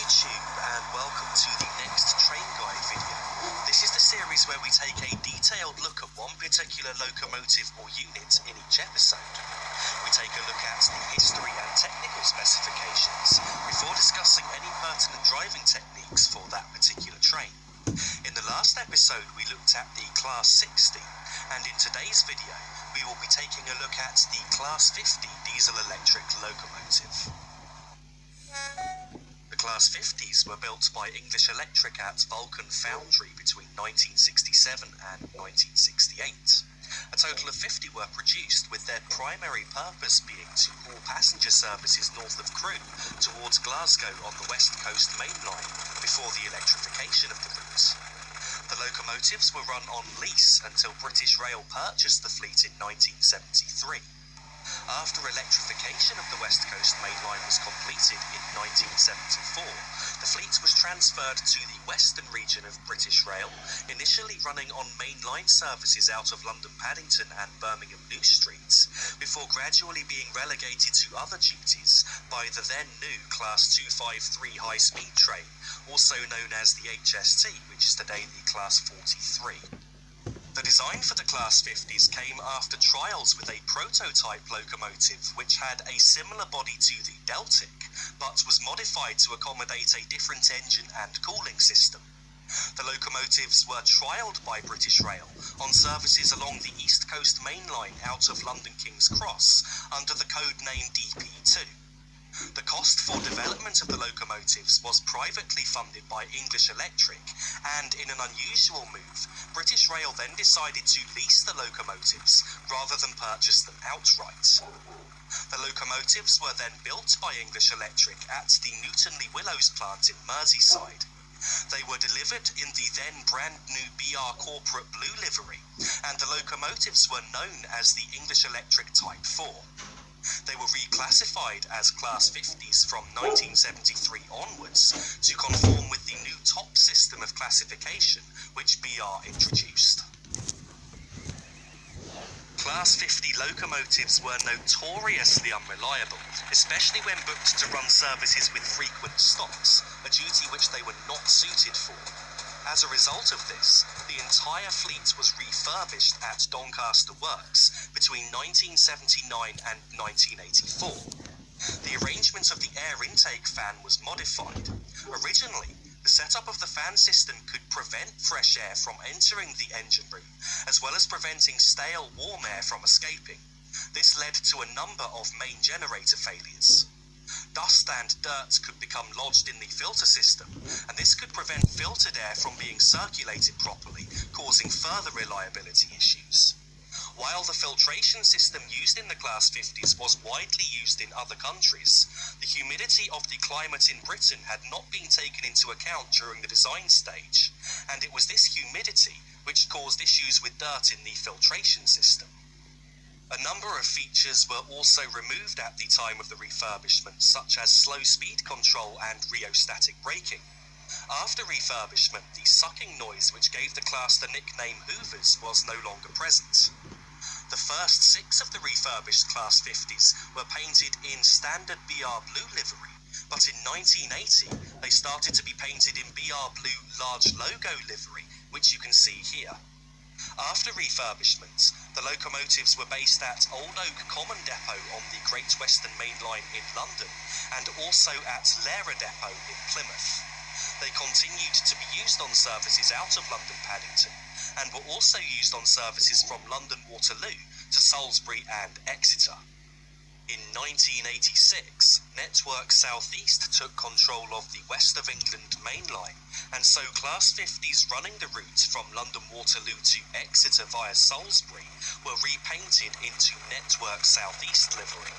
YouTube and welcome to the next train guide video. This is the series where we take a detailed look at one particular locomotive or unit in each episode. We take a look at the history and technical specifications before discussing any pertinent driving techniques for that particular train. In the last episode we looked at the Class 60, and in today's video we will be taking a look at the Class 50 diesel-electric locomotive. The Class 50s were built by English Electric at Vulcan Foundry between 1967 and 1968. A total of 50 were produced, with their primary purpose being to haul passenger services north of Crewe towards Glasgow on the West Coast Main Line before the electrification of the route. The locomotives were run on lease until British Rail purchased the fleet in 1973. After electrification of the West Coast Main Line was completed in 1974, the fleet was transferred to the western region of British Rail, initially running on mainline services out of London Paddington and Birmingham New Streets, before gradually being relegated to other duties by the then new Class 253 high-speed train, also known as the HST, which is today the Class 43. The design for the Class 50s came after trials with a prototype locomotive which had a similar body to the Deltic, but was modified to accommodate a different engine and cooling system. The locomotives were trialled by British Rail on services along the East Coast Main Line out of London King's Cross under the code name DP2. The cost for development of the locomotives was privately funded by English Electric, and in an unusual move, British Rail then decided to lease the locomotives rather than purchase them outright. The locomotives were then built by English Electric at the Newton-le-Willows plant in Merseyside. They were delivered in the then brand new BR corporate blue livery, and the locomotives were known as the English Electric Type 4. They were reclassified as Class 50s from 1973 onwards to conform with the new top system of classification which BR introduced. Class 50 locomotives were notoriously unreliable, especially when booked to run services with frequent stops, a duty which they were not suited for. As a result of this, the entire fleet was refurbished at Doncaster Works between 1979 and 1984. The arrangement of the air intake fan was modified. Originally, the setup of the fan system could prevent fresh air from entering the engine room, as well as preventing stale warm air from escaping. This led to a number of main generator failures. Dust and dirt could become lodged in the filter system, and this could prevent filtered air from being circulated properly, causing further reliability issues. While the filtration system used in the Class 50s was widely used in other countries, the humidity of the climate in Britain had not been taken into account during the design stage, and it was this humidity which caused issues with dirt in the filtration system. A number of features were also removed at the time of the refurbishment, such as slow speed control and rheostatic braking. After refurbishment, the sucking noise which gave the class the nickname Hoovers was no longer present. The first 6 of the refurbished Class 50s were painted in standard BR Blue livery, but in 1980 they started to be painted in BR Blue large logo livery, which you can see here. After refurbishment, the locomotives were based at Old Oak Common Depot on the Great Western Main Line in London, and also at Lara Depot in Plymouth. They continued to be used on services out of London Paddington, and were also used on services from London Waterloo to Salisbury and Exeter. In 1986, Network South East took control of the West of England Main Line, and so Class 50s running the route from London Waterloo to Exeter via Salisbury were repainted into Network South East livery.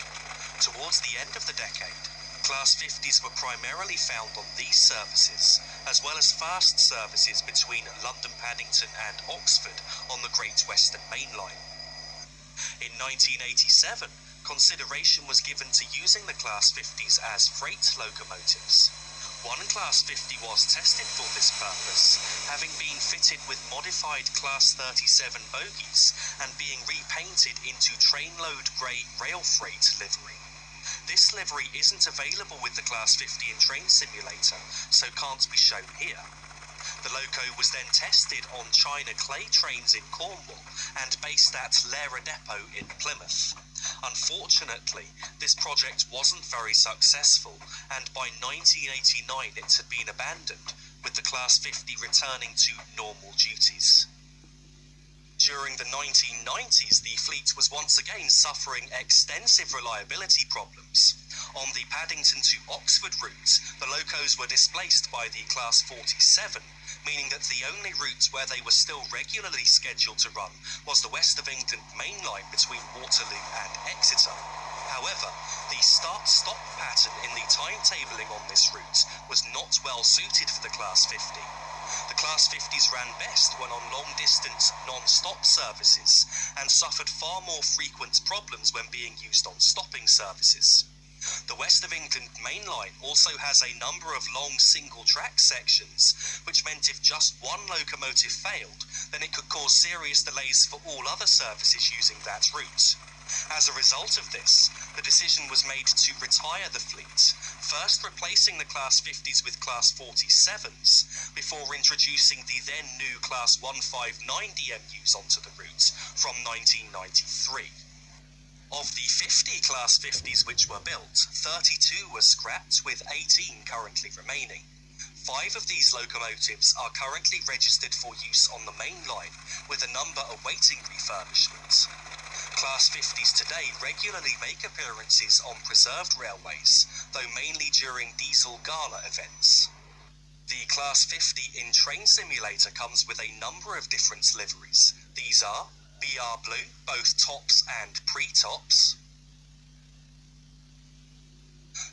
Towards the end of the decade, Class 50s were primarily found on these services, as well as fast services between London Paddington and Oxford on the Great Western Main Line. In 1987, consideration was given to using the Class 50s as freight locomotives. One Class 50 was tested for this purpose, having been fitted with modified Class 37 bogies and being repainted into trainload grey rail freight livery. This livery isn't available with the Class 50 in Train Simulator, so can't be shown here. The loco was then tested on China clay trains in Cornwall and based at Lara Depot in Plymouth. Unfortunately, this project wasn't very successful, and by 1989 it had been abandoned, with the Class 50 returning to normal duties. During the 1990s, the fleet was once again suffering extensive reliability problems. On the Paddington to Oxford route, the locos were displaced by the Class 47, meaning that the only route where they were still regularly scheduled to run was the West of England main line between Waterloo and Exeter. However, the start-stop pattern in the timetabling on this route was not well suited for the Class 50. The Class 50s ran best when on long-distance, non-stop services, and suffered far more frequent problems when being used on stopping services. The West of England main line also has a number of long single-track sections, which meant if just one locomotive failed, then it could cause serious delays for all other services using that route. As a result of this, the decision was made to retire the fleet, first replacing the Class 50s with Class 47s, before introducing the then new Class 159DMUs onto the route from 1993. Of the 50 Class 50s which were built, 32 were scrapped, with 18 currently remaining. 5 of these locomotives are currently registered for use on the main line, with a number awaiting refurbishment. Class 50s today regularly make appearances on preserved railways, though mainly during diesel gala events. The Class 50 in Train Simulator comes with a number of different liveries. These are BR Blue, both tops and pre-tops,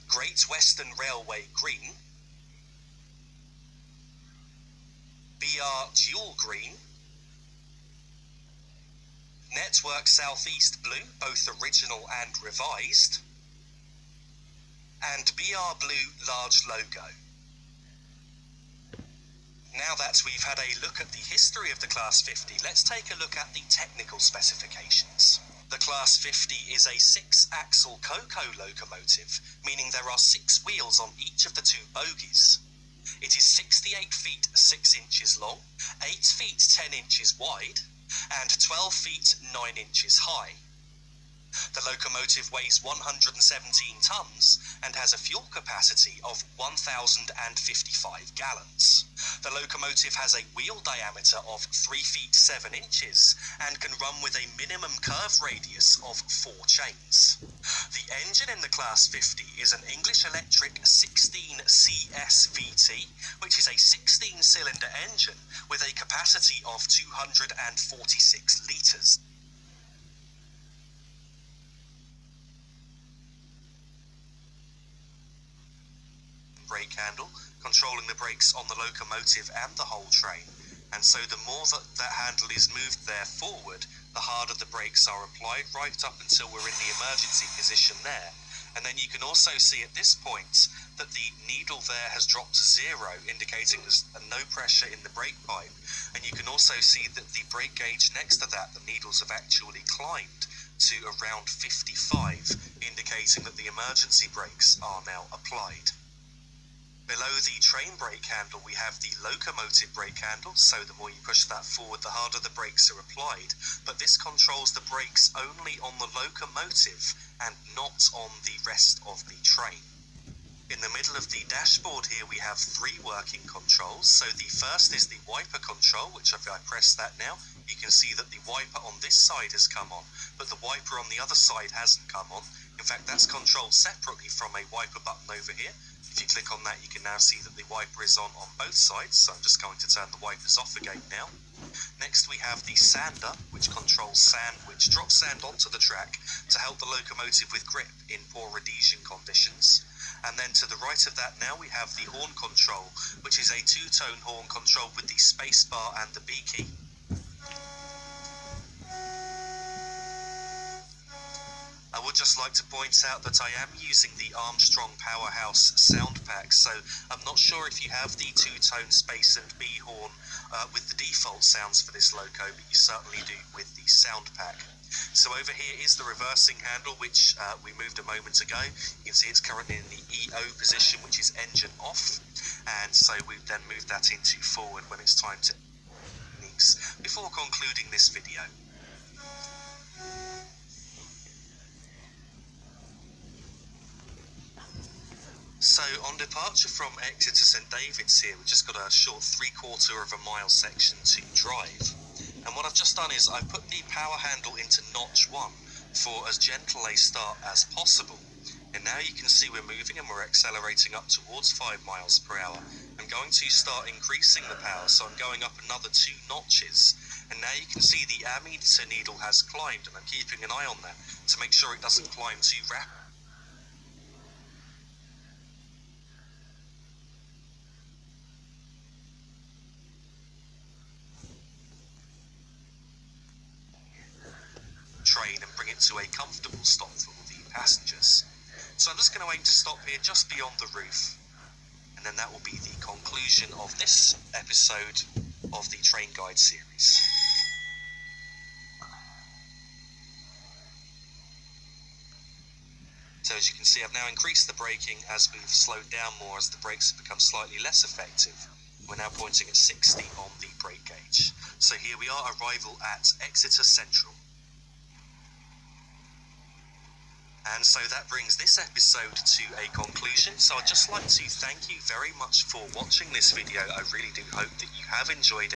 Great Western Railway Green, BR Dual Green, Network Southeast Blue, both original and revised, and BR Blue large logo. Now that we've had a look at the history of the Class 50, let's take a look at the technical specifications. The Class 50 is a 6-axle CoCo locomotive, meaning there are 6 wheels on each of the 2 bogies. It is 68 feet 6 inches long, 8 feet 10 inches wide, and 12 feet 9 inches high. The locomotive weighs 117 tons and has a fuel capacity of 1,055 gallons. The locomotive has a wheel diameter of 3 feet 7 inches and can run with a minimum curve radius of 4 chains. The engine in the Class 50 is an English Electric 16 CSVT, which is a 16-cylinder engine with a capacity of 246 litres. Brake handle, controlling the brakes on the locomotive and the whole train, and so the more that handle is moved there forward, the harder the brakes are applied, right up until we're in the emergency position there. And then you can also see at this point that the needle there has dropped to 0, indicating there's no pressure in the brake pipe, and you can also see that the brake gauge next to that, the needles have actually climbed to around 55, indicating that the emergency brakes are now applied. Below the train brake handle we have the locomotive brake handle, so the more you push that forward the harder the brakes are applied, but this controls the brakes only on the locomotive and not on the rest of the train. In the middle of the dashboard here we have 3 working controls. So the first is the wiper control, which if I press that now, you can see that the wiper on this side has come on, but the wiper on the other side hasn't come on. In fact, that's controlled separately from a wiper button over here. If you click on that, you can now see that the wiper is on both sides, so I'm just going to turn the wipers off again now. Next we have the sander, which controls sand, which drops sand onto the track to help the locomotive with grip in poor adhesion conditions. And then to the right of that now we have the horn control, which is a 2-tone horn controlled with the space bar and the B key. I would just like to point out that I am using the Armstrong Powerhouse sound pack, so I'm not sure if you have the 2-tone space and B horn with the default sounds for this loco, but you certainly do with the sound pack. So over here is the reversing handle, which we moved a moment ago. You can see it's currently in the EO position, which is engine off. And so we've then moved that into forward when it's time to techniques before concluding this video. So on departure from Exeter St David's here, we've just got a short 3/4 of a mile section to drive. And what I've just done is I've put the power handle into notch 1 for as gentle a start as possible. And now you can see we're moving and we're accelerating up towards 5 miles per hour. I'm going to start increasing the power, so I'm going up another 2 notches. And now you can see the ammeter needle has climbed, and I'm keeping an eye on that to make sure it doesn't climb too rapidly. Train and bring it to a comfortable stop for the passengers. So I'm just going to aim to stop here just beyond the roof, and then that will be the conclusion of this episode of the Train Guide series. So as you can see, I've now increased the braking as we've slowed down more, as the brakes have become slightly less effective. We're now pointing at 60 on the brake gauge. So here we are, arrival at Exeter Central. And so that brings this episode to a conclusion. So I'd just like to thank you very much for watching this video. I really do hope that you have enjoyed it.